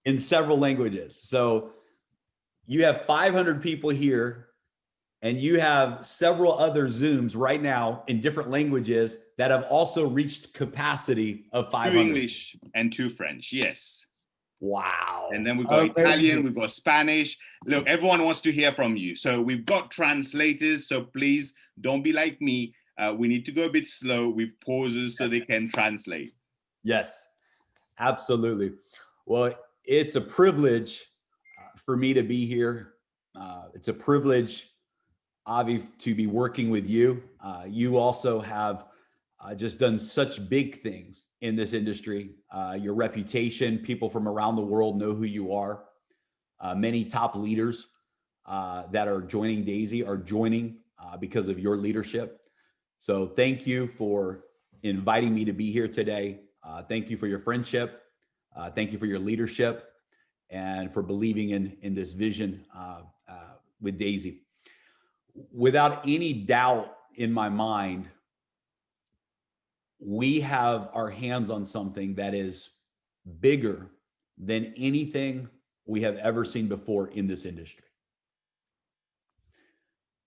in several languages. So you have 500 people here and you have several other Zooms right now in different languages that have also reached capacity of 500. 2 English and 2 French, yes. Wow. And then we've got Italian, we've got Spanish. Look, everyone wants to hear from you. So we've got translators. So please don't be like me. We need to go a bit slow with pauses so they can translate. Yes, absolutely. Well, it's a privilege for me to be here. It's a privilege, Avi, to be working with you. You also have just done such big things in this industry. Your reputation, people from around the world know who you are. Many top leaders that are joining Daisy are joining because of your leadership. So thank you for inviting me to be here today. Thank you for your friendship. Thank you for your leadership and for believing in this vision with Daisy. Without any doubt in my mind, we have our hands on something that is bigger than anything we have ever seen before in this industry.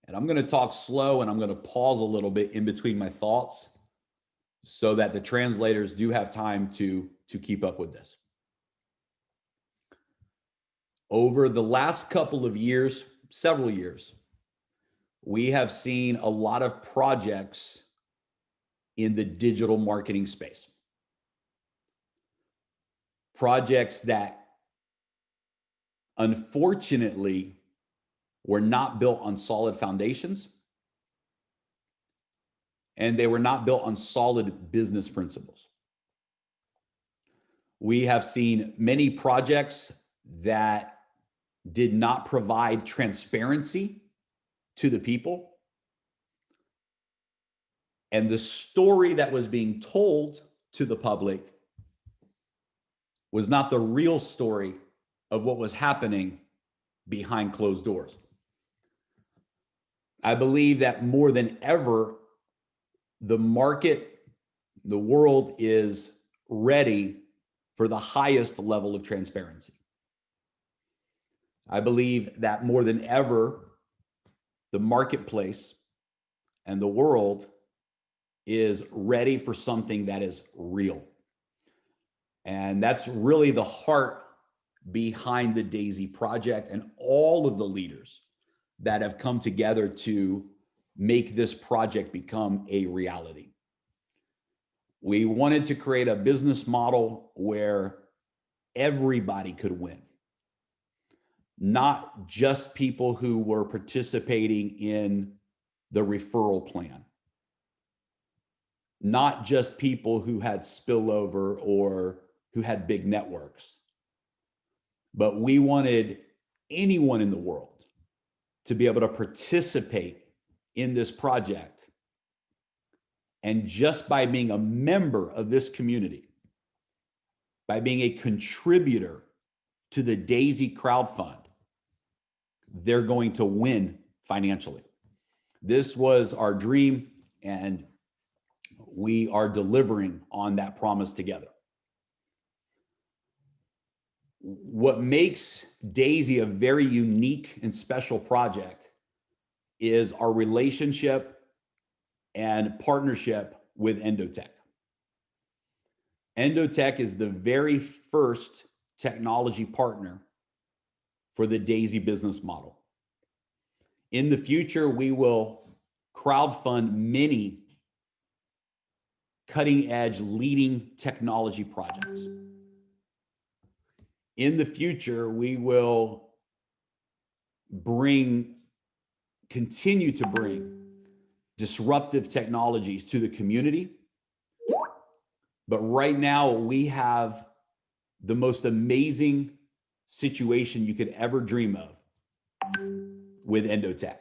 And I'm going to talk slow and I'm going to pause a little bit in between my thoughts so that the translators do have time to keep up with this. Over the last couple of years, several years, we have seen a lot of projects in the digital marketing space. Projects that unfortunately were not built on solid foundations, and they were not built on solid business principles. We have seen many projects that did not provide transparency to the people. And the story that was being told to the public was not the real story of what was happening behind closed doors. I believe that more than ever, the market, the world is ready for the highest level of transparency. I believe that more than ever, the marketplace and the world is ready for something that is real. And that's really the heart behind the Daisy Project and all of the leaders that have come together to make this project become a reality. We wanted to create a business model where everybody could win, not just people who were participating in the referral plan, not just people who had spillover or who had big networks, but we wanted anyone in the world to be able to participate in this project. And just by being a member of this community, by being a contributor to the Daisy Crowd Fund, they're going to win financially. This was our dream, and we are delivering on that promise together. What makes Daisy a very unique and special project is our relationship and partnership with Endotech. Endotech is the very first technology partner for the Daisy business model. In the future, we will crowdfund many cutting-edge leading technology projects. In the future, we will continue to bring disruptive technologies to the community. But right now, we have the most amazing situation you could ever dream of with Endotech.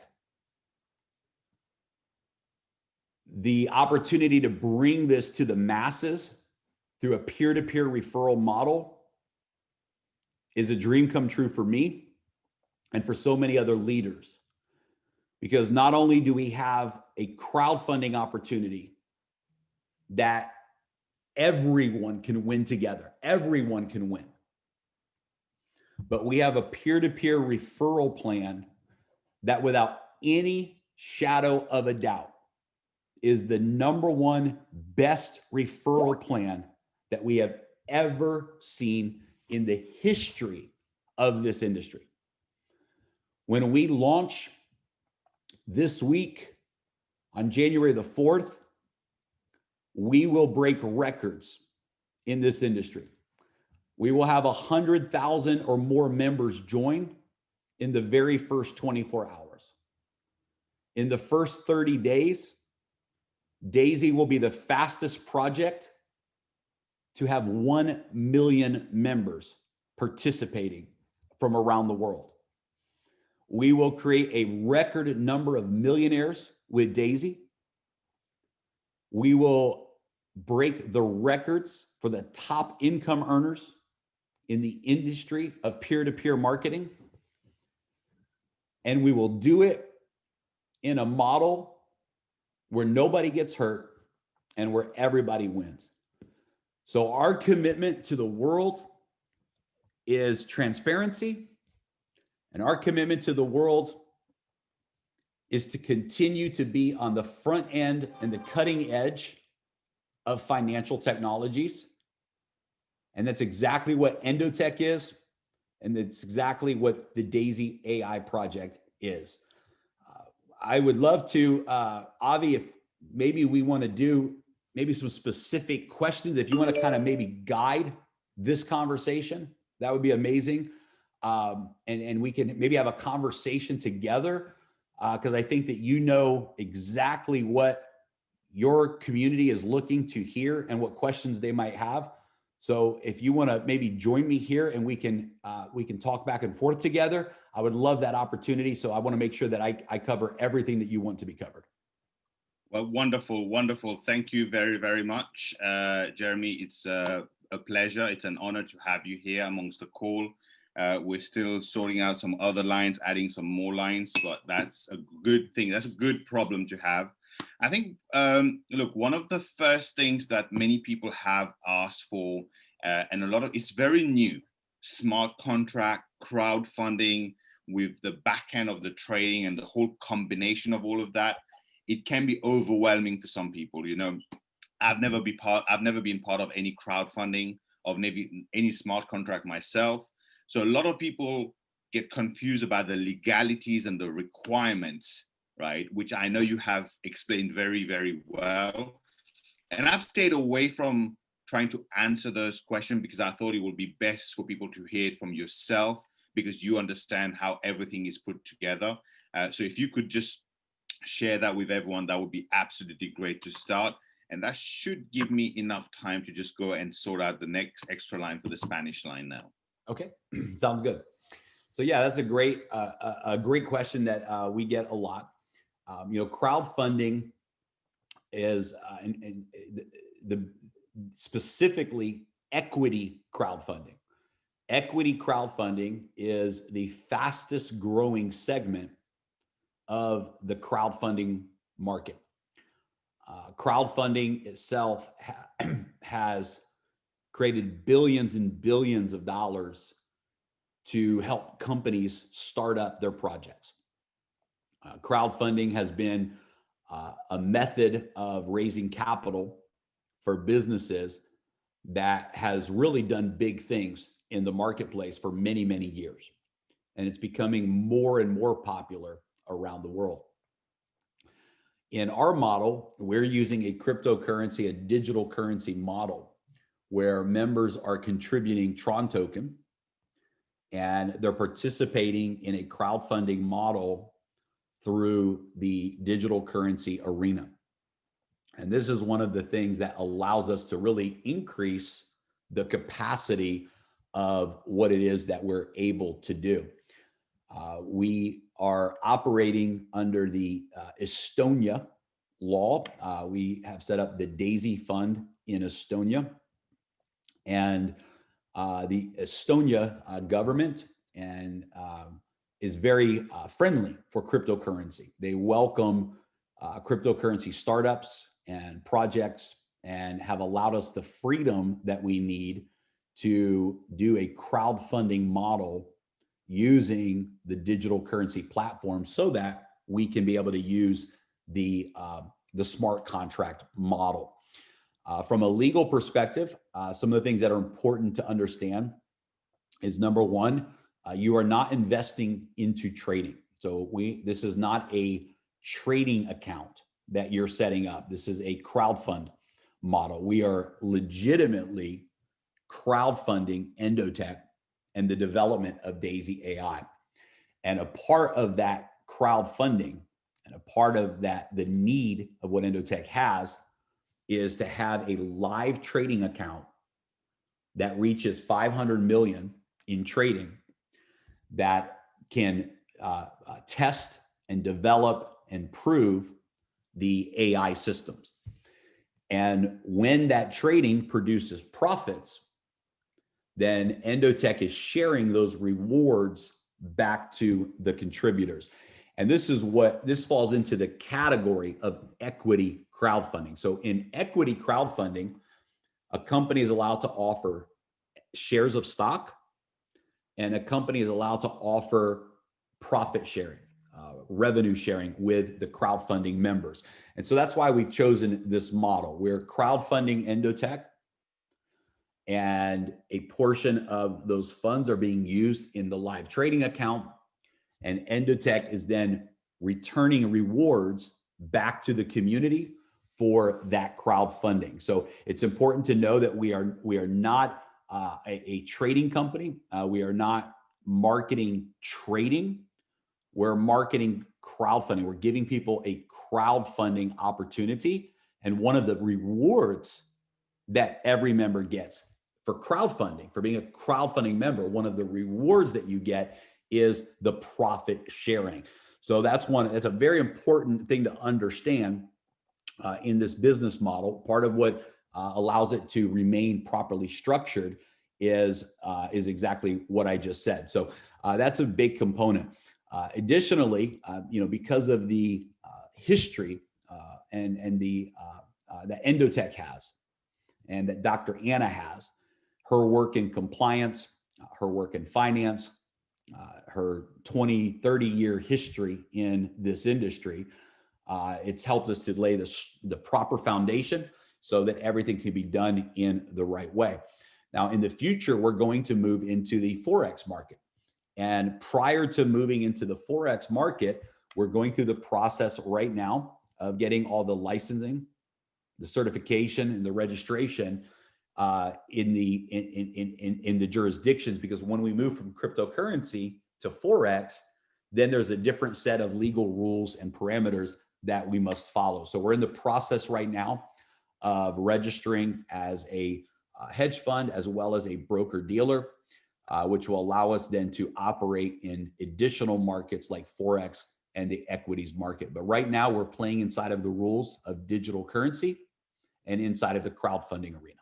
The opportunity to bring this to the masses through a peer-to-peer referral model is a dream come true for me and for so many other leaders. Because not only do we have a crowdfunding opportunity that everyone can win together, everyone can win. but we have a peer-to-peer referral plan that without any shadow of a doubt is the #1 best referral plan that we have ever seen in the history of this industry. When we launch this week on January the 4th, we will break records in this industry. We will have 100,000 or more members join in the very first 24 hours. In the first 30 days, Daisy will be the fastest project to have 1 million members participating from around the world. We will create a record number of millionaires with Daisy. We will break the records for the top income earners in the industry of peer-to-peer marketing. And we will do it in a model where nobody gets hurt and where everybody wins. So our commitment to the world is transparency, and our commitment to the world is to continue to be on the front end and the cutting edge of financial technologies. And that's exactly what Endotech is, and that's exactly what the Daisy AI project is. I would love to, Avi, if maybe we want to do maybe some specific questions, if you want to kind of maybe guide this conversation, that would be amazing. And we can maybe have a conversation together, because I think that you know exactly what your community is looking to hear and what questions they might have. So if you want to maybe join me here and we can talk back and forth together, I would love that opportunity. So I want to make sure that I cover everything that you want to be covered. Well, wonderful, wonderful. Thank you very, very much, Jeremy. It's a pleasure. It's an honor to have you here amongst the call. We're still sorting out some other lines, adding some more lines, but that's a good thing. That's a good problem to have. I think, look, one of the first things that many people have asked for, and a lot of, it's very new, smart contract, crowdfunding with the back end of the trading and the whole combination of all of that. It can be overwhelming for some people. You know, I've never been part of any crowdfunding, of maybe any smart contract myself. So a lot of people get confused about the legalities and the requirements, right? Which I know you have explained very, very well. And I've stayed away from trying to answer those questions because I thought it would be best for people to hear it from yourself, because you understand how everything is put together. So if you could just share that with everyone, that would be absolutely great to start. And that should give me enough time to just go and sort out the next extra line for the Spanish line now. Okay, sounds good. So yeah, that's a great question that we get a lot. You know, crowdfunding is specifically equity crowdfunding. Equity crowdfunding is the fastest growing segment of the crowdfunding market. Crowdfunding itself has created billions and billions of dollars to help companies start up their projects. Crowdfunding has been a method of raising capital for businesses that has really done big things in the marketplace for many, many years. And it's becoming more and more popular around the world. In our model, we're using a cryptocurrency, a digital currency model, where members are contributing Tron token and they're participating in a crowdfunding model through the digital currency arena. And this is one of the things that allows us to really increase the capacity of what it is that we're able to do. We are operating under the Estonia law. We have set up the Daisy Fund in Estonia. And the Estonia government is very friendly for cryptocurrency. They welcome cryptocurrency startups and projects and have allowed us the freedom that we need to do a crowdfunding model using the digital currency platform so that we can be able to use the smart contract model. From a legal perspective, some of the things that are important to understand is number one, you are not investing into trading. So this is not a trading account that you're setting up. This is a crowdfund model. We are legitimately crowdfunding Endotech and the development of Daisy AI. And a part of that crowdfunding and a part of that, the need of what Endotech has is to have a live trading account that reaches 500 million in trading that can test and develop and prove the AI systems. And when that trading produces profits, then Endotech is sharing those rewards back to the contributors. And this falls into the category of equity crowdfunding. So in equity crowdfunding, a company is allowed to offer shares of stock, and a company is allowed to offer profit sharing, revenue sharing with the crowdfunding members. And so that's why we've chosen this model. We're crowdfunding Endotech, and a portion of those funds are being used in the live trading account, and Endotech is then returning rewards back to the community for that crowdfunding. So it's important to know that we are not a trading company. We are not marketing trading. We're marketing crowdfunding. We're giving people a crowdfunding opportunity. And one of the rewards that every member gets for crowdfunding, for being a crowdfunding member, one of the rewards that you get is the profit sharing. So that's a very important thing to understand in this business model. Part of what allows it to remain properly structured is exactly what I just said. So that's a big component. Additionally, because of the history and that Endotech has, and that Dr. Anna has, her work in compliance, her work in finance, her 20, 30-year history in this industry, it's helped us to lay the proper foundation so that everything can be done in the right way. Now, in the future, we're going to move into the Forex market. And prior to moving into the Forex market, we're going through the process right now of getting all the licensing, the certification, and the registration in the jurisdictions, because when we move from cryptocurrency to Forex, then there's a different set of legal rules and parameters that we must follow. So we're in the process right now of registering as a hedge fund as well as a broker dealer, which will allow us then to operate in additional markets like Forex and the equities market. But right now we're playing inside of the rules of digital currency and inside of the crowdfunding arena.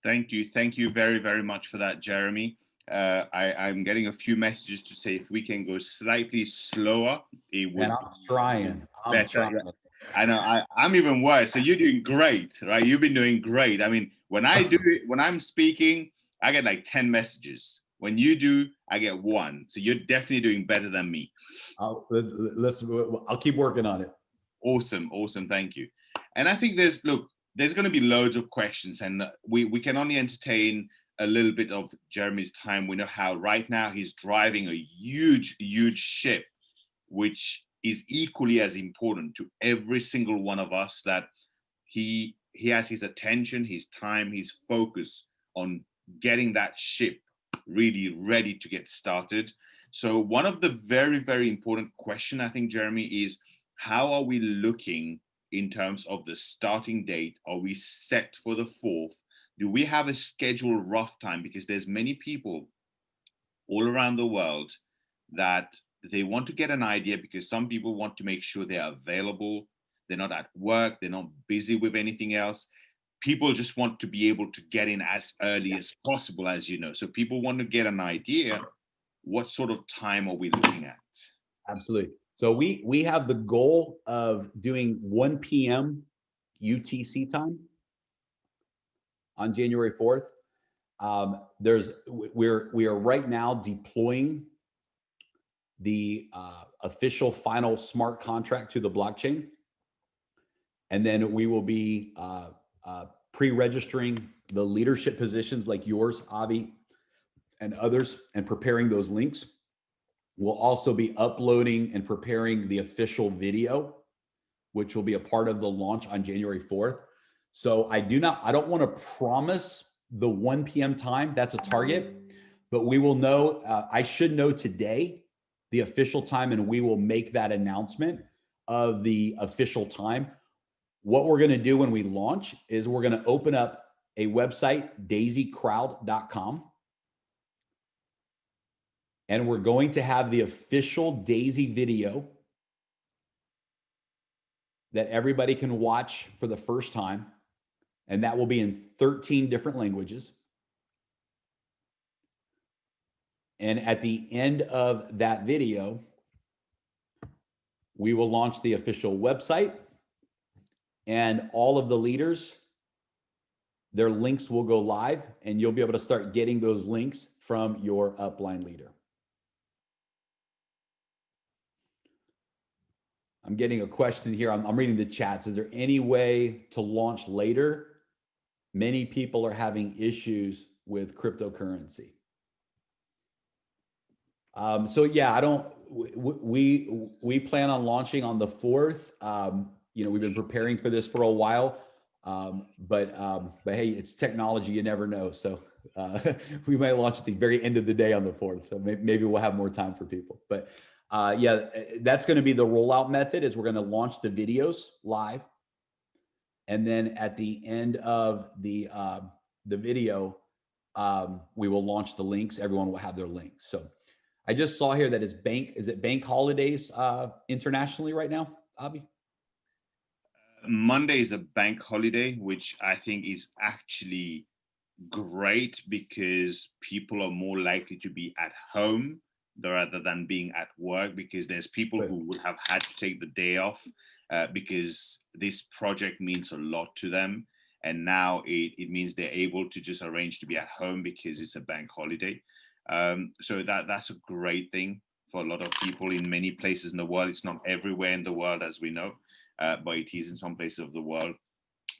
Thank you. Thank you very, very much for that, Jeremy. I'm getting a few messages to say if we can go slightly slower, it would. And I'm trying. I know. I'm even worse. So you're doing great, right? You've been doing great. I mean, when I do it, when I'm speaking, I get like 10 messages. When you do, I get one. So you're definitely doing better than me. I'll keep working on it. Awesome. Awesome. Thank you. And I think there's going to be loads of questions, and we can only entertain a little bit of Jeremy's time. We know how right now he's driving a huge, huge ship, which is equally as important to every single one of us, that he has his attention, his time, his focus on getting that ship really ready to get started. So one of the very, very important question, I think, Jeremy, is how are we looking in terms of the starting date? Are we set for the 4th? Do we have a scheduled rough time? Because there's many people all around the world that they want to get an idea, because some people want to make sure they're available. They're not at work. They're not busy with anything else. People just want to be able to get in as early as possible, as you know. So people want to get an idea. What sort of time are we looking at? Absolutely. So we have the goal of doing 1 p.m. UTC time on January 4th. We are right now deploying the official final smart contract to the blockchain. And then we will be pre-registering the leadership positions like yours, Avi, and others, and preparing those links. We'll also be uploading and preparing the official video, which will be a part of the launch on January 4th. So I don't want to promise the 1 p.m. time. That's a target, but we will know, I should know today the official time, and we will make that announcement of the official time. What we're going to do when we launch is we're going to open up a website, daisycrowd.com. And we're going to have the official Daisy video that everybody can watch for the first time. And that will be in 13 different languages. And at the end of that video, we will launch the official website, and all of the leaders, their links will go live, and you'll be able to start getting those links from your upline leader. I'm getting a question here. I'm reading the chats. Is there any way to launch later? Many people are having issues with cryptocurrency. So yeah, we plan on launching on the 4th. We've been preparing for this for a while, but hey, it's technology. You never know. So we might launch at the very end of the day on the 4th. So maybe we'll have more time for people. But yeah, that's going to be the rollout method. Is we're going to launch the videos live, and then at the end of the video, we will launch the links. Everyone will have their links. So I just saw here that is it bank holidays internationally right now, Avi? Monday is a bank holiday, which I think is actually great because people are more likely to be at home rather than being at work, because there's people who would have had to take the day off because this project means a lot to them. And now it means they're able to just arrange to be at home because it's a bank holiday. So that's a great thing for a lot of people in many places in the world. It's not everywhere in the world, as we know, but it is in some places of the world.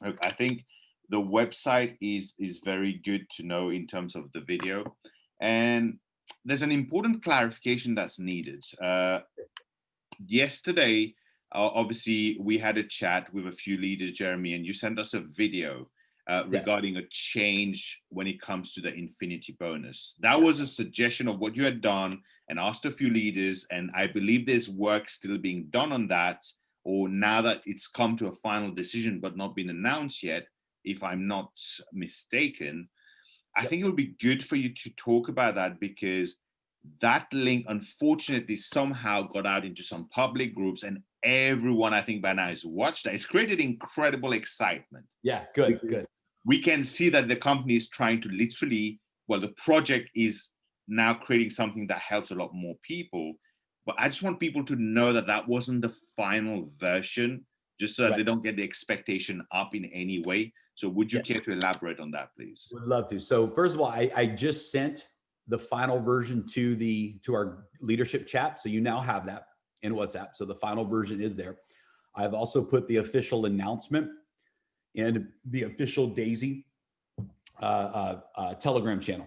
I think the website is very good to know in terms of the video. And there's an important clarification that's needed. Yesterday, obviously, we had a chat with a few leaders, Jeremy, and you sent us a video regarding a change when it comes to the Infinity bonus. That was a suggestion of what you had done and asked a few leaders, and I believe there's work still being done on that, or now that it's come to a final decision but not been announced yet, if I'm not mistaken. I think it would be good for you to talk about that, because that link, unfortunately, somehow got out into some public groups, and everyone, I think, by now has watched that. It's created incredible excitement. Yeah, good. We can see that the company is trying to literally, the project is now creating something that helps a lot more people. But I just want people to know that that wasn't the final version, just so that they don't get the expectation up in any way. So would you care to elaborate on that, please? Would love to. So first of all, I just sent the final version to our leadership chat. So you now have that in WhatsApp. So the final version is there. I've also put the official announcement in the official Daisy Telegram channel.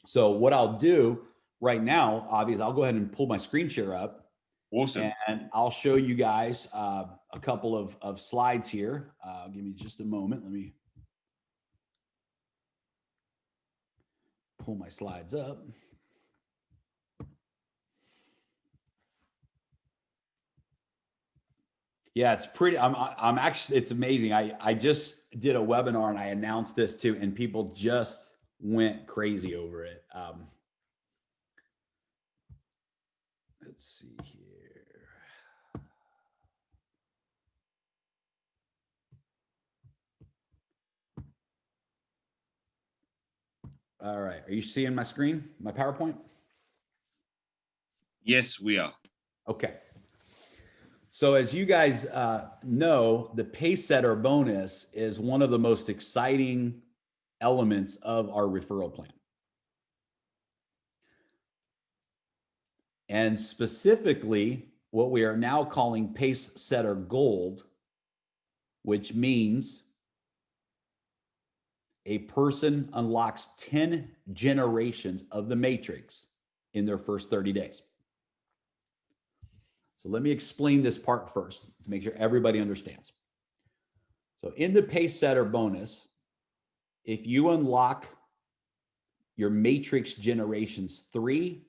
So what I'll do right now, obviously, I'll go ahead and pull my screen share up. Awesome. And I'll show you guys a couple of slides here. Give me just a moment. Let me pull my slides up. Yeah, it's pretty, I'm actually, it's amazing. I just did a webinar and I announced this too, and people just went crazy over it. Let's see here. All right, are you seeing my screen, my PowerPoint? Yes, we are. Okay. So as you guys know, the Pacesetter bonus is one of the most exciting elements of our referral plan. And specifically, what we are now calling Pace Setter Gold, which means a person unlocks 10 generations of the matrix in their first 30 days. So let me explain this part first to make sure everybody understands. So in the Pace Setter bonus, if you unlock your matrix generations 3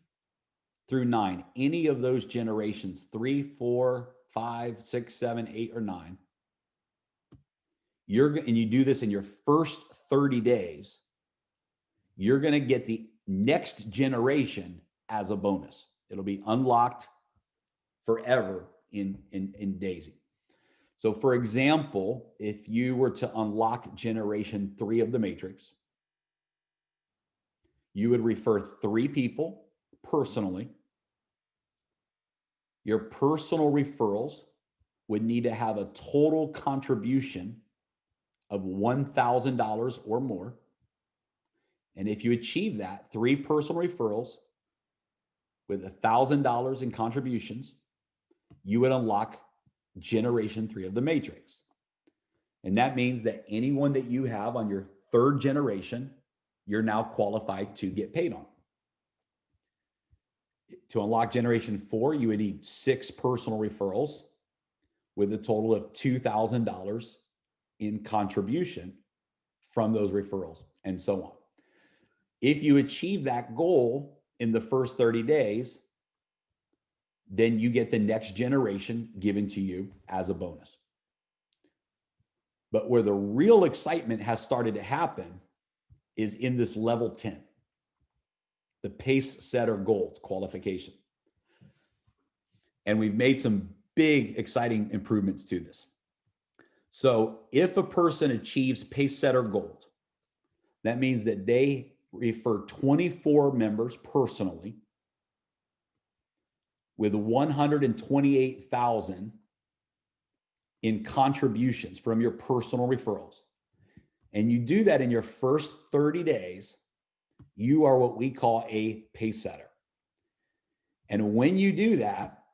through 9, any of those generations, 3, 4, 5, 6, 7, 8, or 9, and you do this in your first 30 days, you're going to get the next generation as a bonus. It'll be unlocked forever in Daisy. So for example, if you were to unlock generation 3 of the matrix, you would refer 3 people personally. Your personal referrals would need to have a total contribution of $1,000 or more. And if you achieve that, 3 personal referrals with $1,000 in contributions, you would unlock generation 3 of the matrix. And that means that anyone that you have on your 3rd generation, you're now qualified to get paid on. To unlock generation 4, you would need 6 personal referrals with a total of $2,000 in contribution from those referrals, and so on. If you achieve that goal in the first 30 days, then you get the next generation given to you as a bonus. But where the real excitement has started to happen is in this level 10, the Pace Setter Gold qualification. And we've made some big, exciting improvements to this. So if a person achieves Pace Setter Gold, that means that they refer 24 members personally with 128,000 in contributions from your personal referrals. And you do that in your first 30 days, you are what we call a pace setter. And when you do that,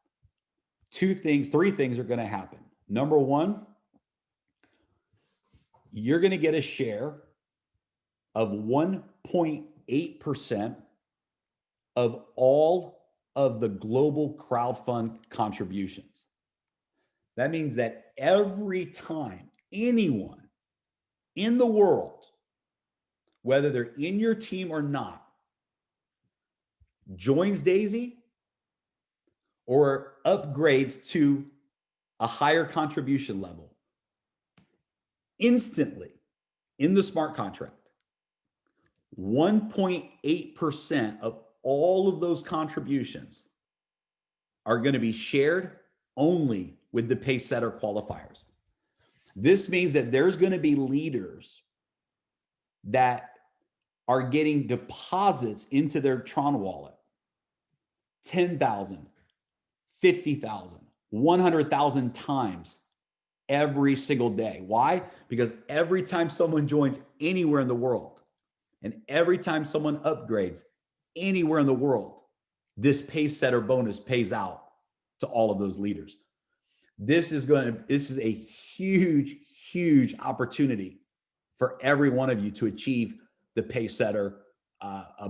3 things are going to happen. Number 1, you're going to get a share of 1.8% of all of the global crowdfund contributions. That means that every time anyone in the world, whether they're in your team or not, joins Daisy or upgrades to a higher contribution level, instantly in the smart contract, 1.8% of all of those contributions are going to be shared only with the pace setter qualifiers. This means that there's going to be leaders that are getting deposits into their Tron wallet, 10,000, 50,000, 100,000 times every single day. Why? Because every time someone joins anywhere in the world, and every time someone upgrades anywhere in the world, this pace setter bonus pays out to all of those leaders. This is a huge, huge opportunity for every one of you to achieve the pace setter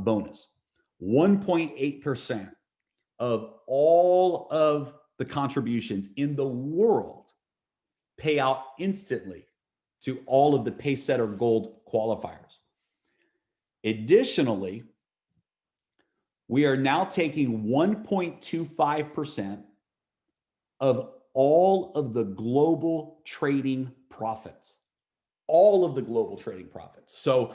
bonus. 1.8% of all of the contributions in the world pay out instantly to all of the pace setter gold qualifiers. Additionally, we are now taking 1.25% of all of the global trading profits, all of the global trading profits. So,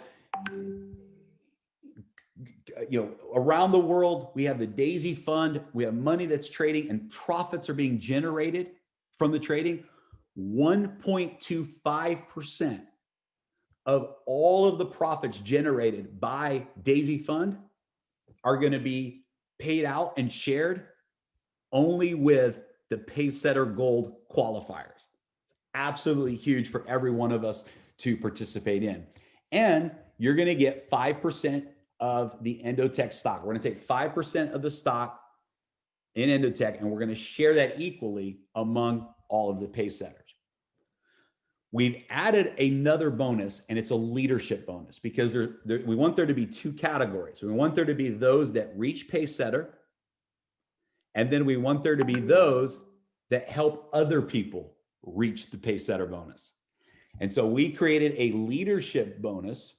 around the world, we have the Daisy Fund, we have money that's trading and profits are being generated from the trading. 1.25% of all of the profits generated by Daisy Fund are going to be paid out and shared only with the pace setter gold qualifiers. Absolutely huge for every one of us to participate in. And you're going to get 5% of the Endotech stock. We're going to take 5% of the stock in Endotech, and we're going to share that equally among all of the pace setters. We've added another bonus, and it's a leadership bonus, because we want there to be two categories. We want there to be those that reach pace setter, and then we want there to be those that help other people reach the pace setter bonus. And so we created a leadership bonus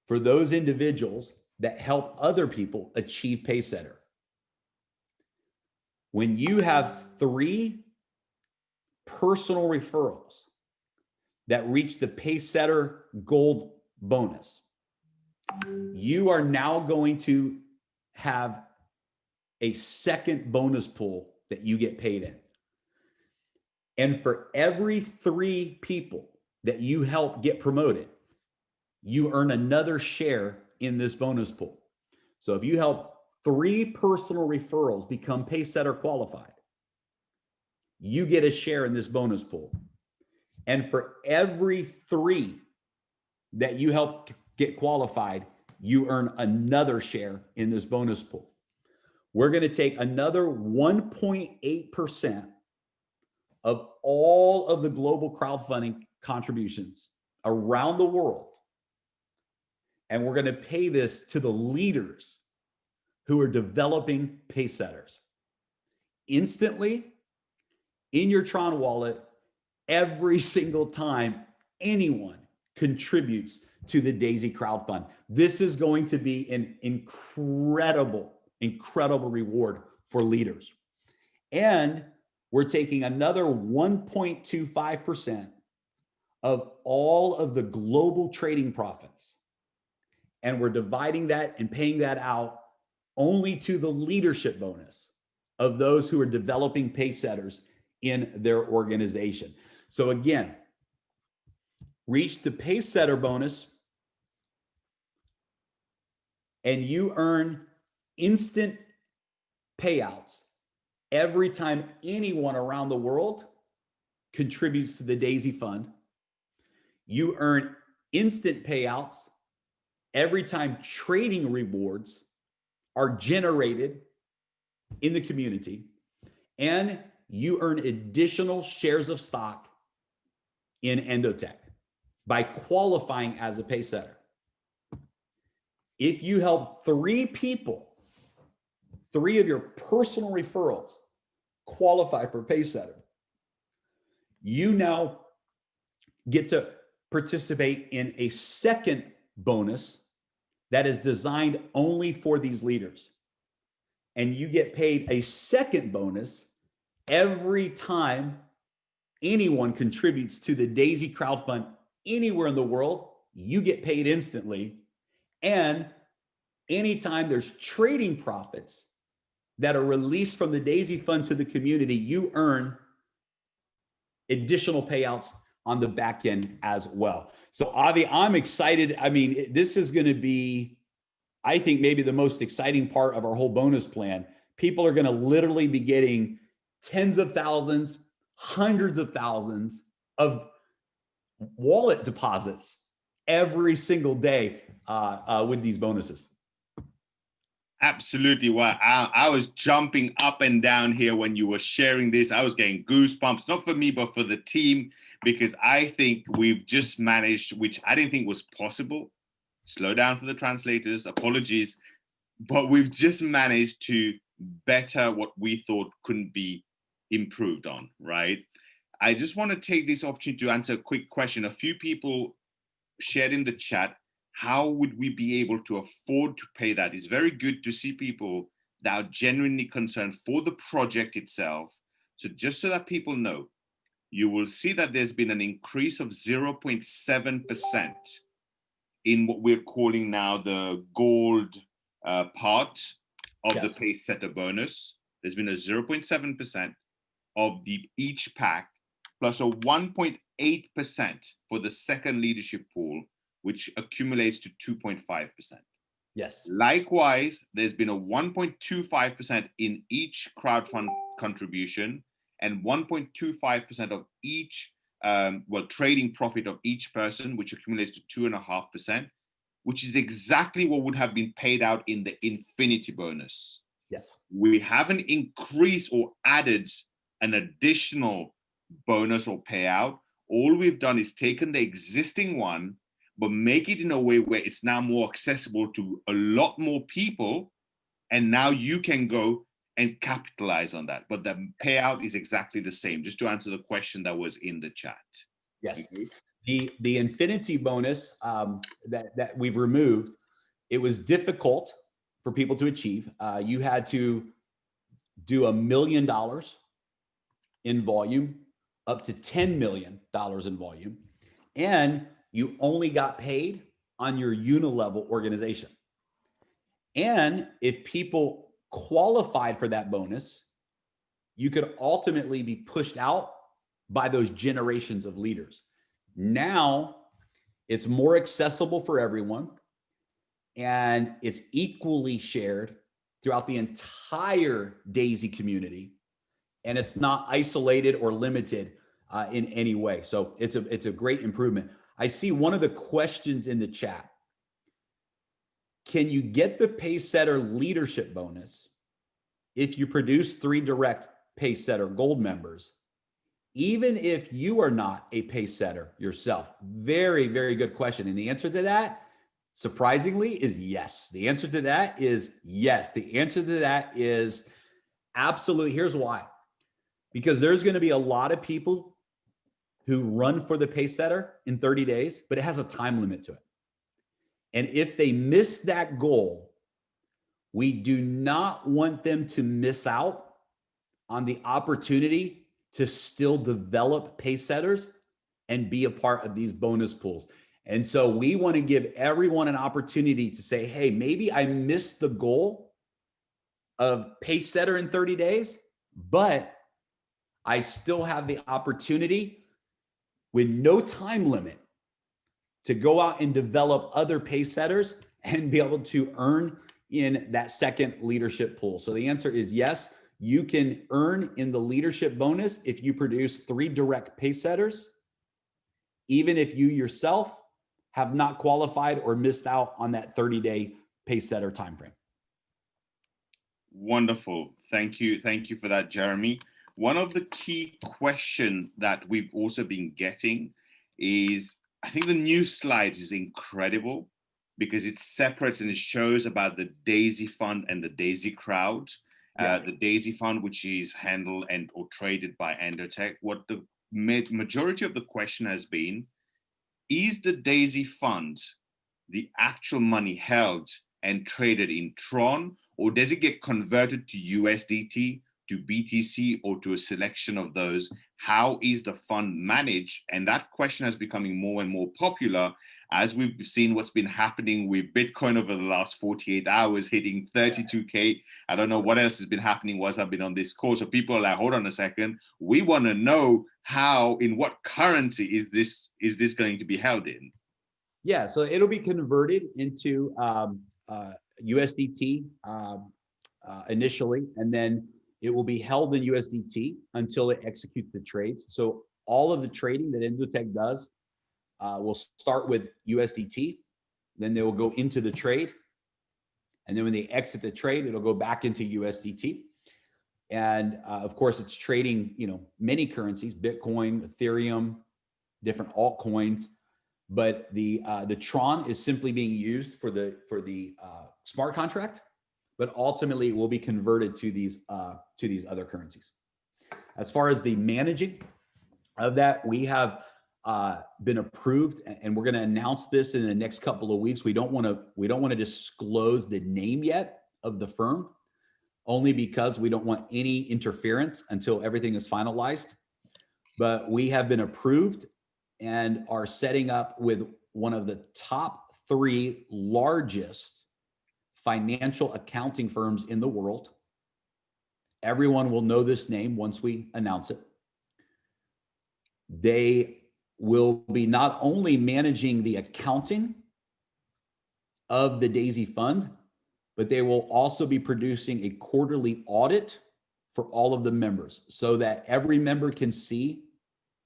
for those individuals that help other people achieve pace setter. When you have 3 personal referrals that reach the pace setter gold bonus, you are now going to have a second bonus pool that you get paid in. And for every 3 people that you help get promoted, you earn another share in this bonus pool. So if you help 3 personal referrals become pace setter qualified, you get a share in this bonus pool. And for every 3 that you help get qualified, you earn another share in this bonus pool. We're going to take another 1.8% of all of the global crowdfunding contributions around the world, and we're going to pay this to the leaders who are developing pace setters instantly in your Tron wallet every single time anyone contributes to the Daisy crowdfund. This is going to be an incredible reward for leaders. And we're taking another 1.25% of all of the global trading profits, and we're dividing that and paying that out only to the leadership bonus of those who are developing pace setters in their organization. So again, reach the pace setter bonus and you earn instant payouts every time anyone around the world contributes to the Daisy Fund. You earn instant payouts every time trading rewards are generated in the community, and you earn additional shares of stock in Endotech by qualifying as a pace setter. If you help 3 people, 3 of your personal referrals qualify for pace setter, you now get to participate in a second bonus that is designed only for these leaders. And you get paid a second bonus every time anyone contributes to the Daisy crowdfund anywhere in the world. You get paid instantly. And anytime there's trading profits that are released from the Daisy Fund to the community, you earn additional payouts on the back end as well. So Avi, I'm excited. I mean, this is going to be, I think, maybe the most exciting part of our whole bonus plan. People are going to literally be getting tens of thousands, hundreds of thousands of wallet deposits every single day with these bonuses. Absolutely. Well, I was jumping up and down here when you were sharing this. I was getting goosebumps, not for me, but for the team, because I think we've just managed, which I didn't think was possible. Slow down for the translators, apologies, but we've just managed to better what we thought couldn't be improved on, right? I just want to take this opportunity to answer a quick question. A few people shared in the chat, how would we be able to afford to pay that? It's very good to see people that are genuinely concerned for the project itself. So just so that people know, you will see that there's been an increase of 0.7% in what we're calling now the gold part of the pace setter bonus. There's been a 0.7% of each pack, plus a 1.8% for the second leadership pool, which accumulates to 2.5%. Yes. Likewise, there's been a 1.25% in each crowdfund contribution and 1.25% of each trading profit of each person, which accumulates to 2.5%, which is exactly what would have been paid out in the Infinity bonus. Yes. We haven't increased or added an additional bonus or payout. All we've done is taken the existing one, but make it in a way where it's now more accessible to a lot more people. And now you can go and capitalize on that. But the payout is exactly the same, just to answer the question that was in the chat. Yes. Okay. The Infinity bonus that we've removed, it was difficult for people to achieve. You had to do $1 million in volume, up to $10 million in volume, and you only got paid on your unilevel organization. And if people qualified for that bonus, you could ultimately be pushed out by those generations of leaders. Now it's more accessible for everyone, and it's equally shared throughout the entire Daisy community, and it's not isolated or limited in any way. So it's a great improvement. I see one of the questions in the chat. Can you get the Pacesetter leadership bonus if you produce 3 direct Pacesetter Gold members, even if you are not a Pacesetter yourself? Very, very good question. And the answer to that, surprisingly, is yes. The answer to that is yes. The answer to that is absolutely. Here's why. Because there's going to be a lot of people who run for the Pacesetter in 30 days, but it has a time limit to it. And if they miss that goal, we do not want them to miss out on the opportunity to still develop Pacesetters and be a part of these bonus pools. And so we want to give everyone an opportunity to say, hey, maybe I missed the goal of Pacesetter in 30 days, but I still have the opportunity with no time limit to go out and develop other Pacesetters and be able to earn in that second leadership pool. So the answer is yes, you can earn in the leadership bonus if you produce 3 direct Pacesetters, even if you yourself have not qualified or missed out on that 30-day Pacesetter timeframe. Wonderful. Thank you. Thank you for that, Jeremy. One of the key questions that we've also been getting is, I think the new slides is incredible because it separates and it shows about the Daisy Fund and the Daisy Crowd. Yeah. The Daisy Fund, which is handled and or traded by Endotech. What the majority of the question has been, is the Daisy Fund the actual money held and traded in Tron, or does it get converted to USDT, to BTC, or to a selection of those? How is the fund managed? And that question is becoming more and more popular as we've seen what's been happening with Bitcoin over the last 48 hours, hitting 32K. I don't know what else has been happening whilst I've been on this call. So people are like, hold on a second. We want to know how, in what currency is this going to be held in? Yeah, so it'll be converted into USDT initially, and then it will be held in USDT until it executes the trades. So all of the trading that Endotech does will start with USDT, then they will go into the trade, and then when they exit the trade, it'll go back into USDT. And of course, it's trading, many currencies: Bitcoin, Ethereum, different altcoins. But the Tron is simply being used for the smart contract, but ultimately it will be converted to these other currencies. As far as the managing of that, we have been approved, and we're going to announce this in the next couple of weeks. We don't want to disclose the name yet of the firm, only because we don't want any interference until everything is finalized. But we have been approved and are setting up with one of the top 3 largest financial accounting firms in the world. Everyone will know this name once we announce it. They will be not only managing the accounting of the Daisy Fund, but they will also be producing a quarterly audit for all of the members so that every member can see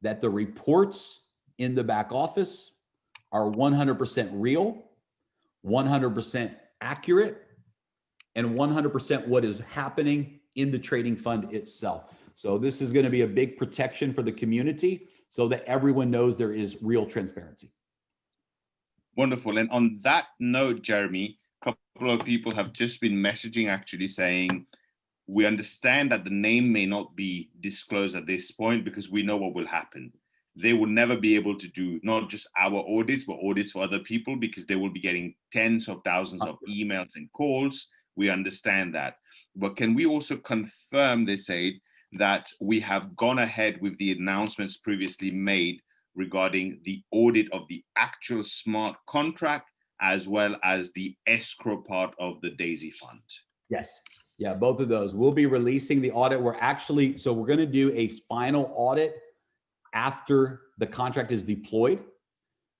that the reports in the back office are 100% real, 100% accurate, and 100% what is happening in the trading fund itself. So this is going to be a big protection for the community so that everyone knows there is real transparency. Wonderful. And on that note, Jeremy, a couple of people have just been messaging actually saying, we understand that the name may not be disclosed at this point because we know what will happen. They will never be able to do not just our audits, but audits for other people because they will be getting tens of thousands of emails and calls. We understand that. But can we also confirm, they say, that we have gone ahead with the announcements previously made regarding the audit of the actual smart contract as well as the escrow part of the Daisy Fund? Yes. Yeah, both of those. We'll be releasing the audit. We're going to do a final audit after the contract is deployed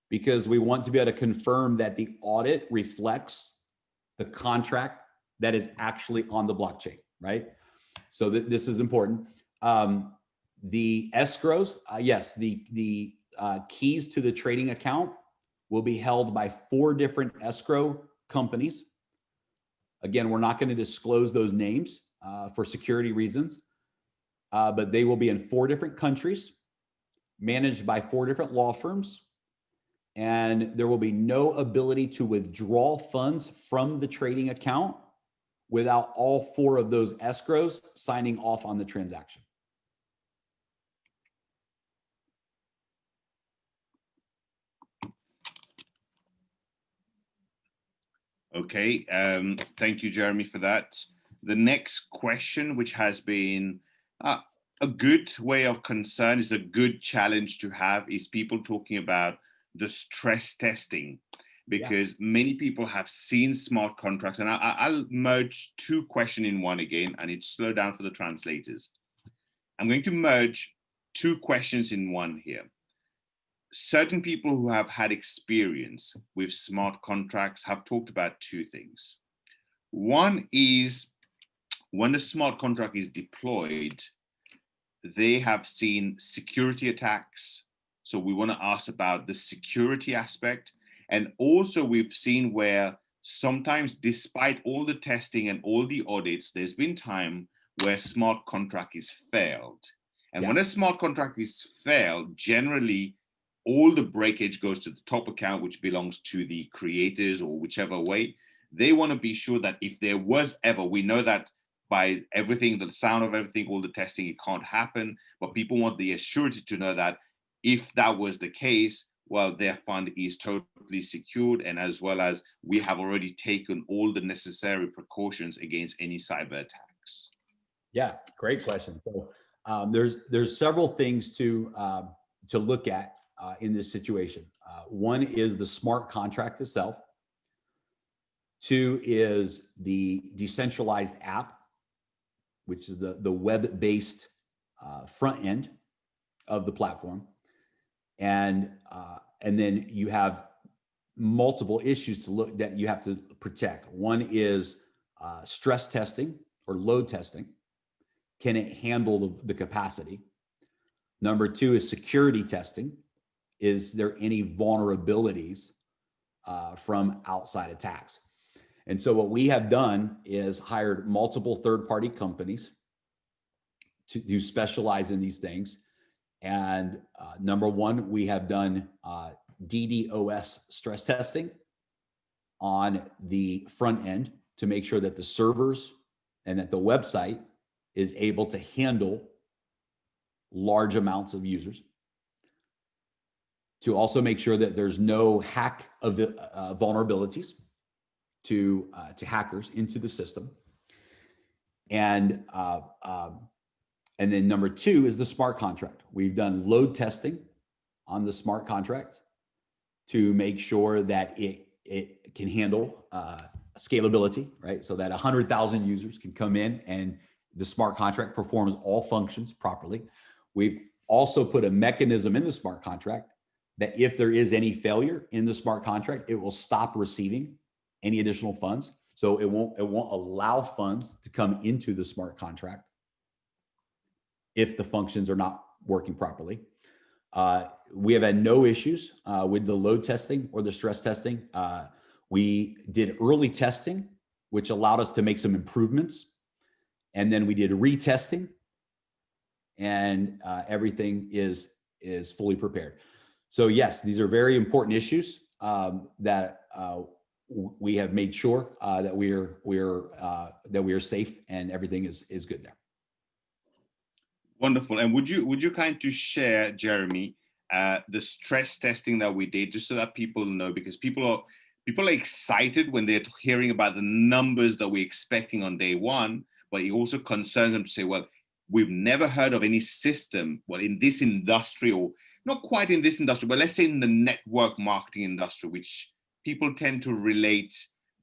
because we want to be able to confirm that the audit reflects the contract that is actually on the blockchain, right? So this is important. The escrows, yes, the keys to the trading account will be held by 4 different escrow companies. Again, we're not going to disclose those names for security reasons, but they will be in 4 different countries, managed by 4 different law firms, and there will be no ability to withdraw funds from the trading account without all 4 of those escrows signing off on the transaction. Okay, thank you, Jeremy, for that. The next question, which has been a good way of concern, is a good challenge to have, is people talking about the stress testing, because many people have seen smart contracts. And I'll merge 2 questions in one again, and it's slow down for the translators. I'm going to merge 2 questions in one here. Certain people who have had experience with smart contracts have talked about 2 things. One is when the smart contract is deployed, they have seen security attacks. So we want to ask about the security aspect. And also we've seen where sometimes, despite all the testing and all the audits, there's been time where smart contract is failed. And when a smart contract is failed, generally all the breakage goes to the top account, which belongs to the creators or whichever way. They want to be sure that if there was ever, we know that by everything, the sound of everything, all the testing, it can't happen. But people want the assurance to know that if that was the case, well, their fund is totally secured. And as well as we have already taken all the necessary precautions against any cyber attacks. Yeah, great question. So there's several things to look at in this situation. One is the smart contract itself. 2 is the decentralized app, which is the web-based front end of the platform. And then you have multiple issues to look that you have to protect. One is stress testing or load testing. Can it handle the capacity? Number 2 is security testing. Is there any vulnerabilities from outside attacks? And so what we have done is hired multiple third-party companies to specialize in these things. And number 1, we have done DDoS stress testing on the front end to make sure that the servers and that the website is able to handle large amounts of users. To also make sure that there's no hack of vulnerabilities to hackers into the system. And then number 2 is the smart contract. We've done load testing on the smart contract to make sure that it can handle scalability, right? So that 100,000 users can come in and the smart contract performs all functions properly. We've also put a mechanism in the smart contract that if there is any failure in the smart contract, it will stop receiving any additional funds. So it won't allow funds to come into the smart contract if the functions are not working properly. We have had no issues with the load testing or the stress testing. We did early testing, which allowed us to make some improvements. And then we did retesting, and everything is fully prepared. So yes, these are very important issues that we have made sure that we are safe and everything is good there. Wonderful. And would you kind to share, Jeremy, the stress testing that we did, just so that people know, because people are excited when they're hearing about the numbers that we're expecting on day one, but it also concerns them to say, well, we've never heard of any system, well, in this industry, or not quite in this industry, but let's say in the network marketing industry, which people tend to relate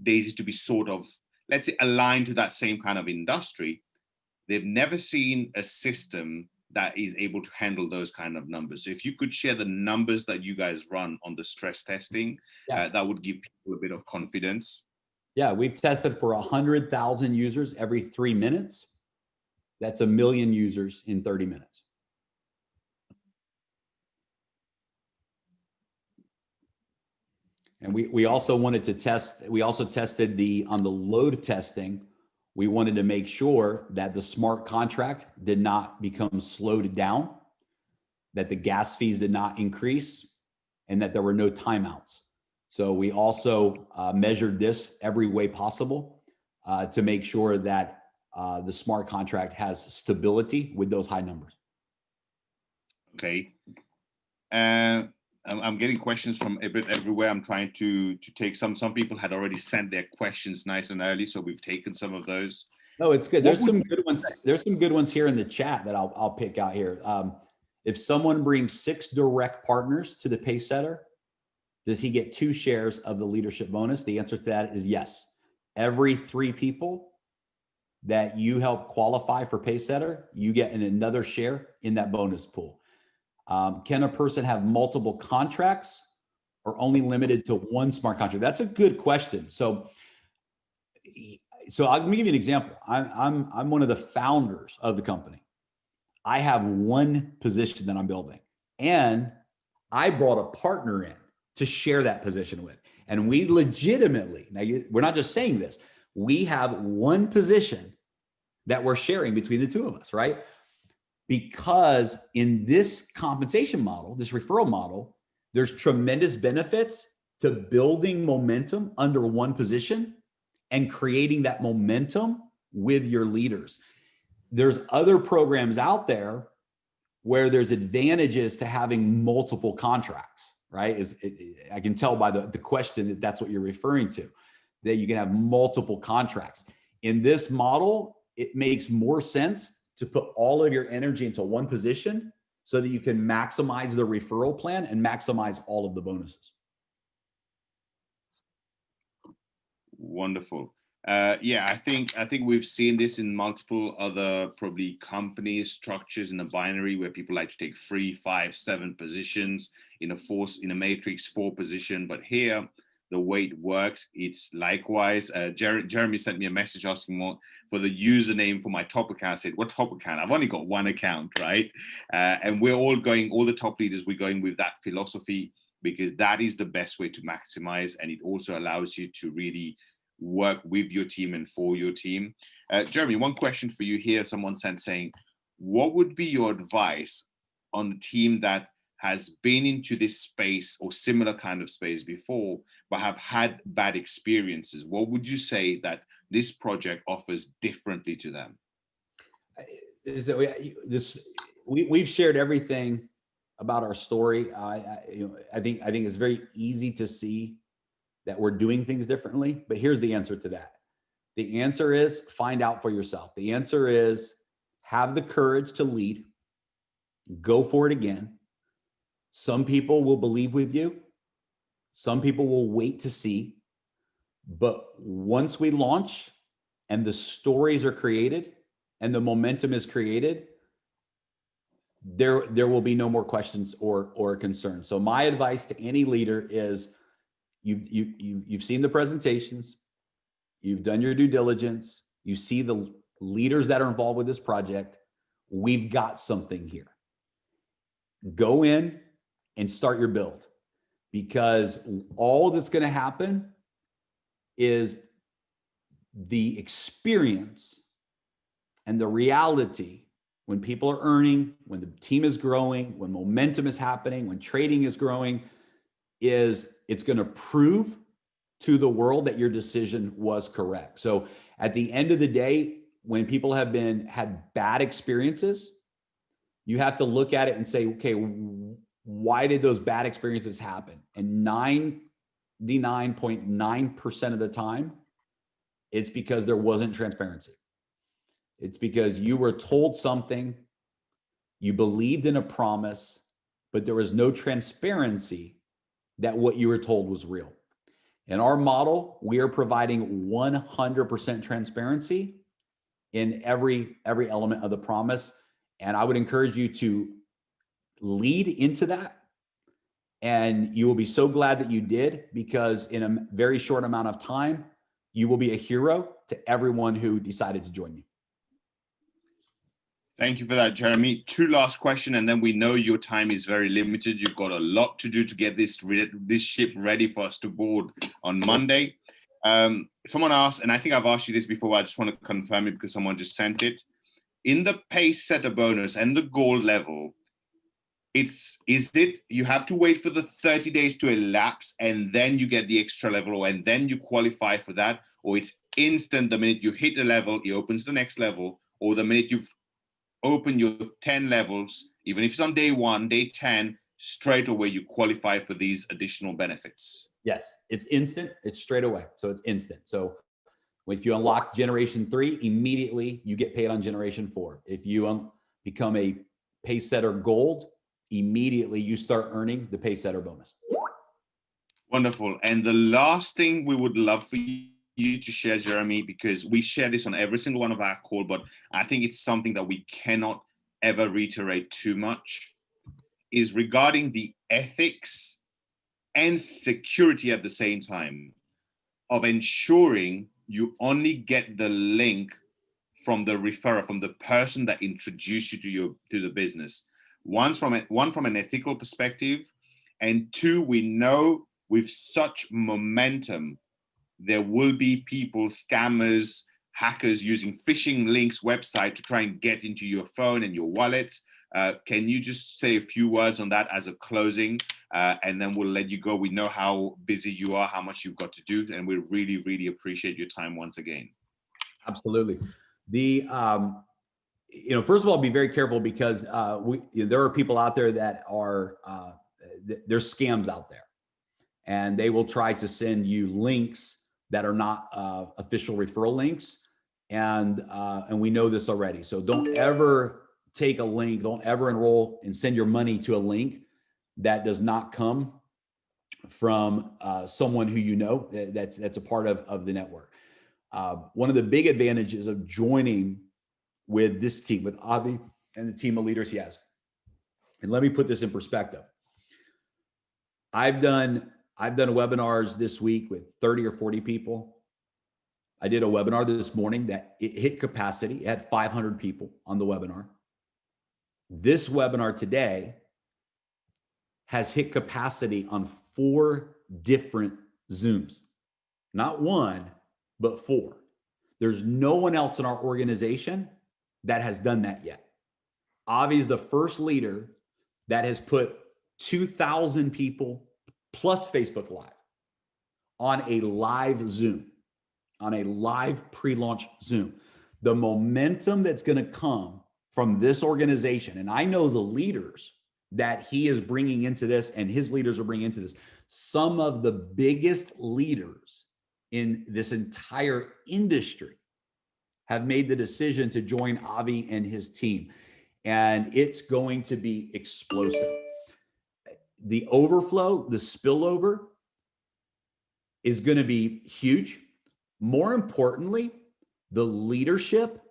Daisy to be sort of, let's say, aligned to that same kind of industry. They've never seen a system that is able to handle those kind of numbers. So if you could share the numbers that you guys run on the stress testing, that would give people a bit of confidence. Yeah, we've tested for 100,000 users every 3 minutes. That's 1 million users in 30 minutes. And we also wanted to test, we also tested on the load testing. We wanted to make sure that the smart contract did not become slowed down, that the gas fees did not increase, and that there were no timeouts. So we also measured this every way possible to make sure that the smart contract has stability with those high numbers. Okay. I'm getting questions from a bit everywhere. I'm trying to take some people had already sent their questions nice and early, so we've taken some of those. No, it's good. There's some good ones. There's some good ones here in the chat that I'll pick out here. If someone brings 6 direct partners to the Pacesetter, does he get 2 shares of the leadership bonus? The answer to that is yes. Every 3 people that you help qualify for Pacesetter, you get another share in that bonus pool. Can a person have multiple contracts or only limited to 1 smart contract? That's a good question. So I'll give you an example. I'm one of the founders of the company. I have 1 position that I'm building, and I brought a partner in to share that position with. And we legitimately, now we're not just saying this, we have 1 position that we're sharing between the 2 of us, right? Because in this compensation model, this referral model, there's tremendous benefits to building momentum under 1 position and creating that momentum with your leaders. There's other programs out there where there's advantages to having multiple contracts, right? I can tell by the question that that's what you're referring to, that you can have multiple contracts. In this model, it makes more sense to put all of your energy into 1 position so that you can maximize the referral plan and maximize all of the bonuses. Wonderful. Yeah, I think we've seen this in multiple other probably companies, structures in a binary where people like to take 3, 5, 7 positions in a matrix 4 position. But here, the way it works, it's likewise. Jeremy sent me a message asking for the username for my top account. I said, what top account? I've only got 1 account, right? And we're all the top leaders, we're going with that philosophy because that is the best way to maximize. And it also allows you to really work with your team and for your team. Jeremy, 1 question for you here. Someone sent saying, what would be your advice on a team that has been into this space or similar kind of space before, but have had bad experiences? What would you say that this project offers differently to them? We've shared everything about our story. I think it's very easy to see that we're doing things differently, but here's the answer to that. The answer is find out for yourself. The answer is have the courage to lead, go for it again. Some people will believe with you. Some people will wait to see. But once we launch and the stories are created and the momentum is created, there will be no more questions or concerns. So my advice to any leader is you've seen the presentations, you've done your due diligence, you see the leaders that are involved with this project. We've got something here. go in and start your build, because all that's going to happen is the experience and the reality when people are earning, when the team is growing, when momentum is happening, when trading is growing, is it's going to prove to the world that your decision was correct. So at the end of the day, when people have had bad experiences, you have to look at it and say, okay, why did those bad experiences happen? And 99.9% of the time, it's because there wasn't transparency. It's because you were told something, you believed in a promise, but there was no transparency that what you were told was real. In our model, we are providing 100% transparency in every element of the promise. And I would encourage you to lead into that. And you will be so glad that you did, because in a very short amount of time, you will be a hero to everyone who decided to join you. Thank you for that, Jeremy. Two last questions, and then we know your time is very limited. You've got a lot to do to get this ship ready for us to board on Monday. Someone asked, and I think I've asked you this before, I just want to confirm it because someone just sent it. In the pace setter bonus and the gold level, is it you have to wait for the 30 days to elapse and then you get the extra level and then you qualify for that? Or it's instant the minute you hit the level, it opens the next level, or the minute you've open your 10 levels, even if it's on day 1, day 10, straight away you qualify for these additional benefits? Yes, it's instant. It's straight away. So it's instant. So if you unlock generation 3, immediately you get paid on generation 4. If you become a pace setter gold, immediately you start earning the pace setter bonus. Wonderful. And the last thing we would love for you to share, Jeremy, because we share this on every single one of our call, but I think it's something that we cannot ever reiterate too much, is regarding the ethics and security at the same time of ensuring you only get the link from the referrer, from the person that introduced you to the business. One from an ethical perspective, and 2, we know with such momentum, there will be people, scammers, hackers using phishing links website to try and get into your phone and your wallets. Can you just say a few words on that as a closing? And then we'll let you go. We know how busy you are, how much you've got to do, and we really, really appreciate your time once again. Absolutely. First of all, be very careful, because there are people out there that are, there's scams out there, and they will try to send you links that are not official referral links. And we know this already. So don't ever take a link, don't ever enroll and send your money to a link that does not come from someone who you know that's a part of the network. One of the big advantages of joining with this team, with Avi and the team of leaders he has. And let me put this in perspective. I've done webinars this week with 30 or 40 people. I did a webinar this morning that it hit capacity. It had 500 people on the webinar. This webinar today has hit capacity on 4 different Zooms. Not 1, but 4. There's no one else in our organization that has done that yet. Avi is the first leader that has put 2,000 people plus Facebook Live on a live Zoom, on a live pre-launch Zoom. The momentum that's going to come from this organization, and I know the leaders that he is bringing into this and his leaders are bringing into this, some of the biggest leaders in this entire industry have made the decision to join Avi and his team. And it's going to be explosive. The overflow, the spillover is going to be huge. More importantly, the leadership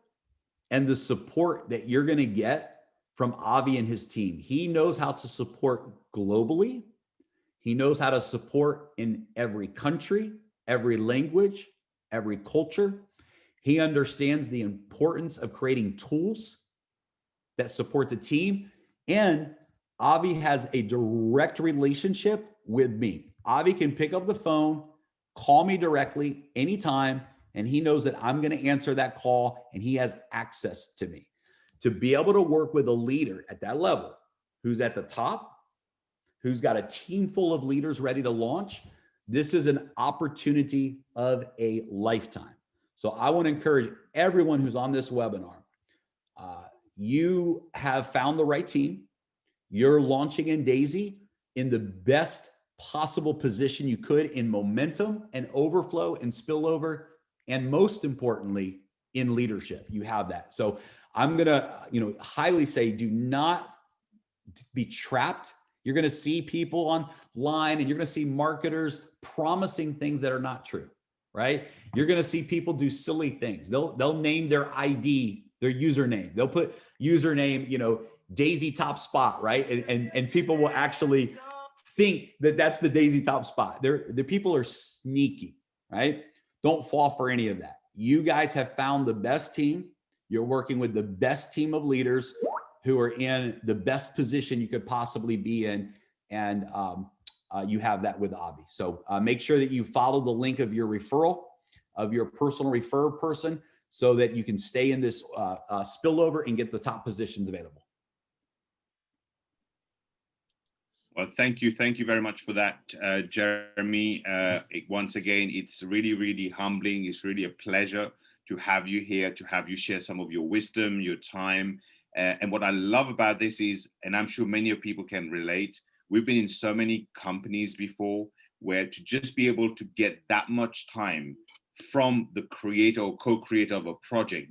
and the support that you're going to get from Avi and his team. He knows how to support globally. He knows how to support in every country, every language, every culture. He understands the importance of creating tools that support the team. And Avi has a direct relationship with me. Avi can pick up the phone, call me directly anytime, and he knows that I'm going to answer that call and he has access to me. To be able to work with a leader at that level who's at the top, who's got a team full of leaders ready to launch, this is an opportunity of a lifetime. So I want to encourage everyone who's on this webinar. You have found the right team. You're launching in Daisy in the best possible position you could in momentum and overflow and spillover, and most importantly, in leadership. You have that. So I'm gonna, highly say, do not be trapped. You're going to see people online and you're going to see marketers promising things that are not true, right? You're going to see people do silly things. They'll name their ID, their username. They'll put username, Daisy Top Spot, right? And people will actually think that that's the Daisy Top Spot. The people are sneaky, right? Don't fall for any of that. You guys have found the best team. You're working with the best team of leaders who are in the best position you could possibly be in. And you have that with Avi. So make sure that you follow the link of your referral, of your personal refer person, so that you can stay in this spillover and get the top positions available. Well, thank you. Thank you very much for that, Jeremy. Once again, it's really, really humbling. It's really a pleasure to have you here, to have you share some of your wisdom, your time. And what I love about this is, and I'm sure many of people can relate, we've been in so many companies before where to just be able to get that much time from the creator or co-creator of a project,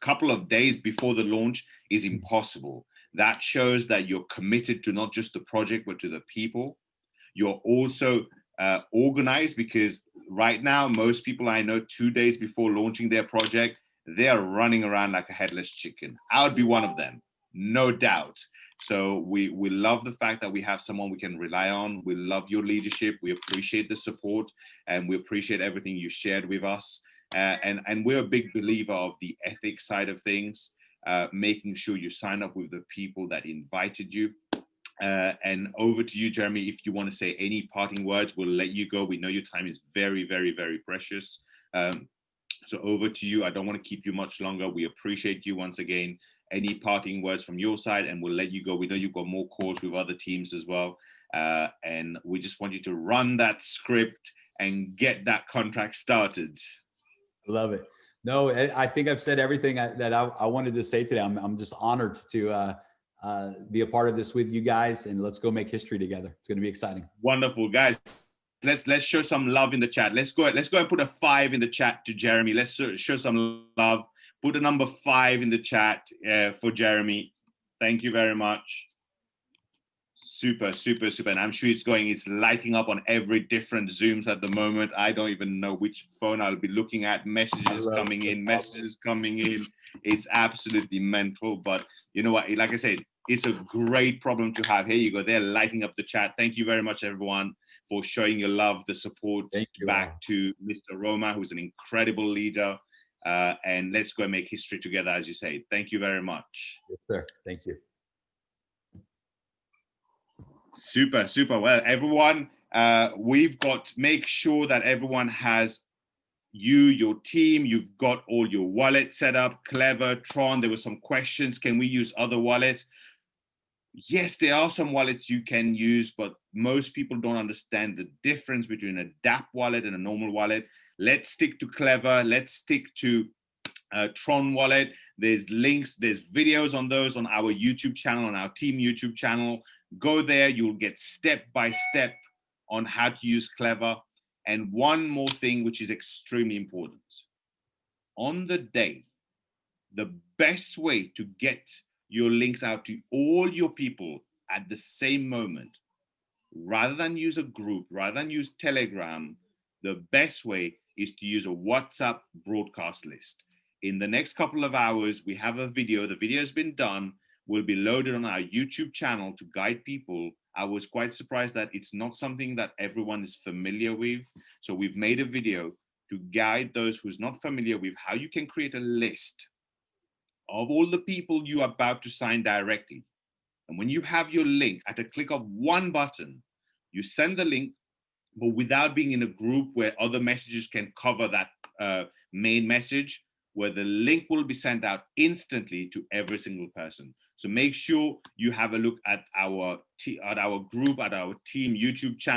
couple of days before the launch, is impossible. That shows that you're committed to not just the project, but to the people. You're also organized, because right now, most people I know 2 days before launching their project, they're running around like a headless chicken. I would be one of them, no doubt. So we love the fact that we have someone we can rely on. We love your leadership. We appreciate the support, and we appreciate everything you shared with us. And we're a big believer of the ethics side of things, making sure you sign up with the people that invited you. And over to you, Jeremy. If you want to say any parting words, we'll let you go. We know your time is very, very, very precious. So over to you. I don't want to keep you much longer. We appreciate you once again. Any parting words from your side, and we'll let you go. We know you've got more calls with other teams as well. And we just want you to run that script and get that contract started. Love it. No, I think I've said everything that I wanted to say today. I'm just honored to be a part of this with you guys, and let's go make history together. It's going to be exciting. Wonderful, guys. Let's show some love in the chat. Let's go and put a 5 in the chat to Jeremy. Let's show some love. Put a number 5 in the chat for Jeremy. Thank you very much. Super, super, super. And I'm sure it's lighting up on every different Zooms at the moment. I don't even know which phone I'll be looking at. Messages coming in. It's absolutely mental. But you know what? Like I said, it's a great problem to have. Here you go. They're lighting up the chat. Thank you very much, everyone, for showing your love, the support back to Mr. Roma, who's an incredible leader. And let's go and make history together, as you say. Thank you very much. Yes, sir. Thank you. Super, super. Well, everyone, make sure that everyone has your team, you've got all your wallets set up. Clever, Tron, there were some questions. Can we use other wallets? Yes, there are some wallets you can use, but most people don't understand the difference between a DApp wallet and a normal wallet. Let's stick to Clever. Let's stick to Tron wallet. There's links, there's videos on those on our YouTube channel, on our team YouTube channel. Go there, you'll get step by step on how to use Clever. And one more thing, which is extremely important. On the day, the best way to get your links out to all your people at the same moment, rather than use a group, rather than use Telegram, the best way is to use a WhatsApp broadcast list. In the next couple of hours, we have a video. The video has been done, will be loaded on our YouTube channel to guide people. I was quite surprised that it's not something that everyone is familiar with. So we've made a video to guide those who's not familiar with how you can create a list of all the people you are about to sign directly. And when you have your link, at a click of one button, you send the link, but without being in a group where other messages can cover that main message, where the link will be sent out instantly to every single person. So make sure you have a look at our group, at our team YouTube channel.